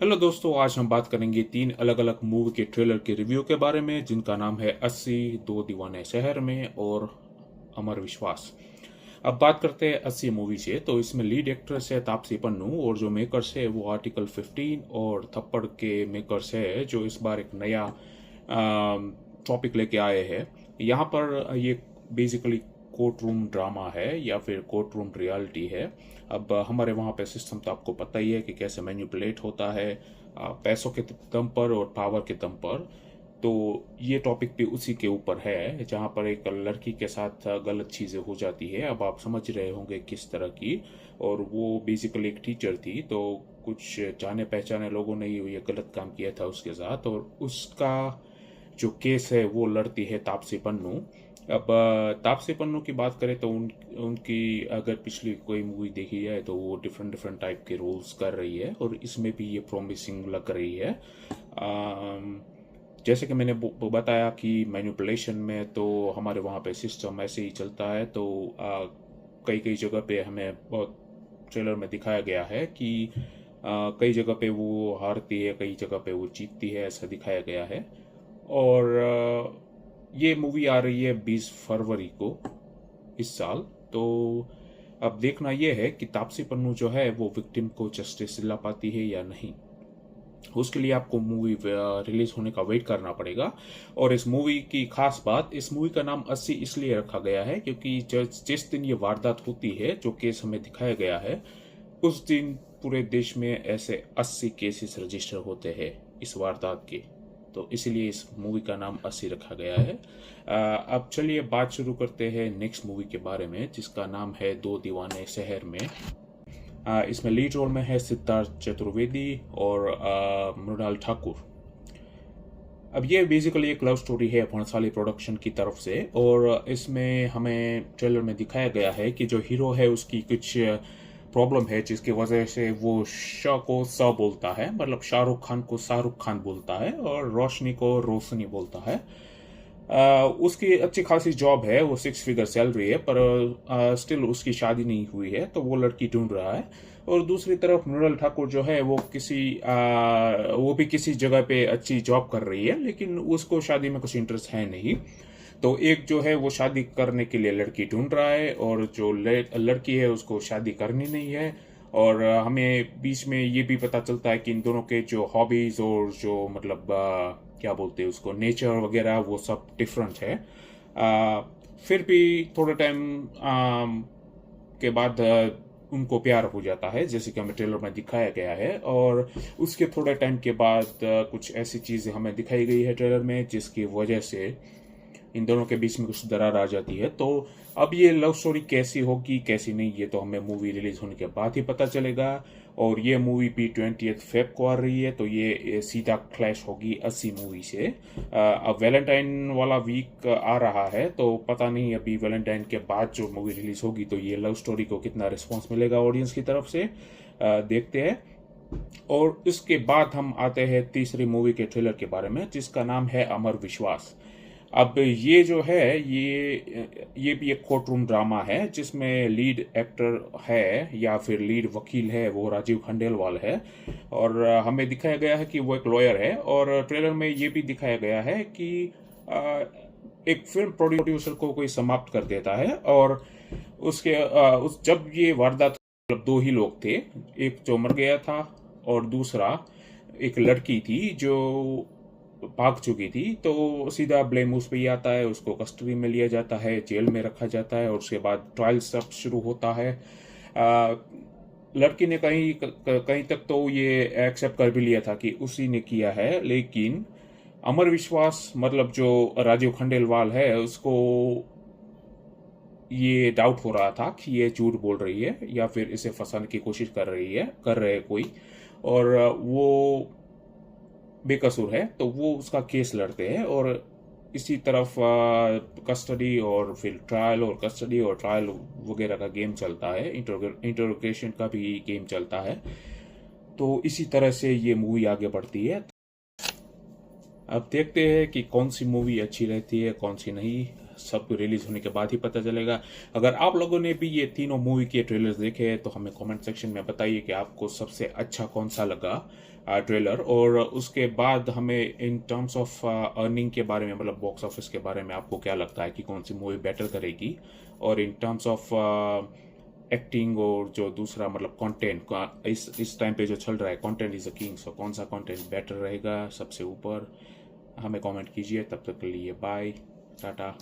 Hello दोस्तों, आज हम बात करेंगे तीन अलग अलग मूवी के ट्रेलर के रिव्यू के बारे में, जिनका नाम है 80, दो दीवाने शहर में और अमर विश्वास। अब बात करते हैं 80 मूवी से। तो इसमें लीड एक्ट्रेस है तापसी पन्नू और जो मेकर्स है वो आर्टिकल 15 और थप्पड़ के मेकर्स है, जो इस बार एक नया टॉपिक लेके आए हैं। यहाँ पर ये बेसिकली कोर्ट रूम ड्रामा है या फिर कोर्ट रूम रियलिटी है। अब हमारे वहाँ पे सिस्टम तो आपको पता ही है कि कैसे मैन्युपुलेट होता है, पैसों के दम पर और पावर के दम पर। तो ये टॉपिक भी उसी के ऊपर है, जहाँ पर एक लड़की के साथ गलत चीज़ें हो जाती है। अब आप समझ रहे होंगे किस तरह की। और वो बेसिकली एक टीचर थी, तो कुछ जाने पहचाने लोगों ने ही ये गलत काम किया था उसके साथ, और उसका जो केस है वो लड़ती है तापसी पन्नू। अब तापसी पन्नू की बात करें तो उनकी अगर पिछली कोई मूवी देखी जाए तो वो डिफरेंट डिफरेंट टाइप के रोल्स कर रही है, और इसमें भी ये प्रॉमिसिंग लग रही है। जैसे कि मैंने बताया कि मैनिपुलेशन में तो हमारे वहाँ पे सिस्टम ऐसे ही चलता है। तो कई कई जगह पे हमें बहुत ट्रेलर में दिखाया गया है कि कई जगह पे वो हारती है, कई जगह पे वो जीतती है, ऐसा दिखाया गया है। और ये मूवी आ रही है 20 फरवरी को इस साल। तो अब देखना यह है कि तापसी पन्नू जो है वो विक्टिम को जस्टिस दिला पाती है या नहीं। उसके लिए आपको मूवी रिलीज होने का वेट करना पड़ेगा। और इस मूवी की खास बात, इस मूवी का नाम 80 इसलिए रखा गया है क्योंकि जिस दिन ये वारदात होती है, जो केस हमें दिखाया गया है, उस दिन पूरे देश में ऐसे 80 केसेस रजिस्टर होते हैं इस वारदात के। तो इसलिए इस मूवी का नाम 80 रखा गया है। अब चलिए बात शुरू करते हैं नेक्स्ट मूवी के बारे में, जिसका नाम है दो दीवाने शहर में। इसमें लीड रोल में है सिद्धार्थ चतुर्वेदी और मृणाल ठाकुर। अब ये बेसिकली एक लव स्टोरी है भंसाली प्रोडक्शन की तरफ से, और इसमें हमें ट्रेलर में दिखाया गया है कि जो हीरो है उसकी कुछ प्रॉब्लम है, जिसकी वजह से वो शाह को सा बोलता है, मतलब शाहरुख खान को शाहरुख खान बोलता है और रोशनी को रोशनी बोलता है। उसकी अच्छी खासी जॉब है, वो 6 फिगर सैलरी है, पर स्टिल उसकी शादी नहीं हुई है, तो वो लड़की ढूंढ रहा है। और दूसरी तरफ मृणाल ठाकुर जो है वो भी किसी जगह पे अच्छी जॉब कर रही है, लेकिन उसको शादी में कुछ इंटरेस्ट है नहीं। तो एक जो है वो शादी करने के लिए लड़की ढूंढ रहा है, और जो लड़की है उसको शादी करनी नहीं है। और हमें बीच में ये भी पता चलता है कि इन दोनों के जो हॉबीज और जो मतलब क्या बोलते हैं उसको, नेचर वगैरह, वो सब डिफरेंट है। फिर भी थोड़े टाइम के बाद उनको प्यार हो जाता है, जैसे कि हमें ट्रेलर में दिखाया गया है। और उसके थोड़े टाइम के बाद कुछ ऐसी चीज़ें हमें दिखाई गई है ट्रेलर में, जिसकी वजह से इन दोनों के बीच में कुछ दरार आ जाती है। तो अब ये लव स्टोरी कैसी होगी कैसी नहीं, ये तो हमें मूवी रिलीज होने के बाद ही पता चलेगा। और ये मूवी भी 20 फेब को आ रही है, तो ये सीधा क्लैश होगी 80 मूवी से। अब वैलेंटाइन वाला वीक आ रहा है, तो पता नहीं अभी वैलेंटाइन के बाद जो मूवी रिलीज होगी तो ये लव स्टोरी को कितना रिस्पॉन्स मिलेगा ऑडियंस की तरफ से, देखते हैं। और इसके बाद हम आते हैं तीसरी मूवी के ट्रेलर के बारे में, जिसका नाम है अमर विश्वास। अब ये जो है ये भी एक कोर्ट रूम ड्रामा है, जिसमें लीड एक्टर है या फिर लीड वकील है वो राजीव खंडेलवाल है। और हमें दिखाया गया है कि वो एक लॉयर है। और ट्रेलर में ये भी दिखाया गया है कि एक फिल्म प्रोड्यूसर को कोई समाप्त कर देता है, और उस जब ये वारदात, मतलब दो ही लोग थे, एक जो मर गया था और दूसरा एक लड़की थी जो भाग चुकी थी। तो सीधा ब्लेम उस पर ही आता है, उसको कस्टडी में लिया जाता है, जेल में रखा जाता है, और उसके बाद ट्रायल सब शुरू होता है। लड़की ने कहीं कहीं तक तो ये एक्सेप्ट कर भी लिया था कि उसी ने किया है, लेकिन अमर विश्वास मतलब जो राजीव खंडेलवाल है, उसको ये डाउट हो रहा था कि ये झूठ बोल रही है या फिर इसे फंसाने की कोशिश कर रहे कोई, और वो बेकसूर है, तो वो उसका केस लड़ते हैं। और इसी तरफ कस्टडी और फिर ट्रायल, और कस्टडी और ट्रायल वगैरह का गेम चलता है, इंटरोगेशन का भी गेम चलता है। तो इसी तरह से ये मूवी आगे बढ़ती है। अब देखते हैं कि कौन सी मूवी अच्छी रहती है कौन सी नहीं। सब रिलीज होने के बाद ही पता चलेगा। अगर आप लोगों ने भी ये तीनों मूवी के ट्रेलर्स देखे हैं तो हमें कमेंट सेक्शन में बताइए कि आपको सबसे अच्छा कौन सा लगा ट्रेलर। और उसके बाद हमें इन टर्म्स ऑफ अर्निंग के बारे में, मतलब बॉक्स ऑफिस के बारे में आपको क्या लगता है कि कौन सी मूवी बेटर करेगी। और इन टर्म्स ऑफ एक्टिंग और जो दूसरा मतलब कंटेंट, इस टाइम पे जो चल रहा है कंटेंट इज अ किंग, सो कौन सा कंटेंट बेटर रहेगा सबसे ऊपर, हमें कमेंट कीजिए। तब तक के लिए बाय, टाटा।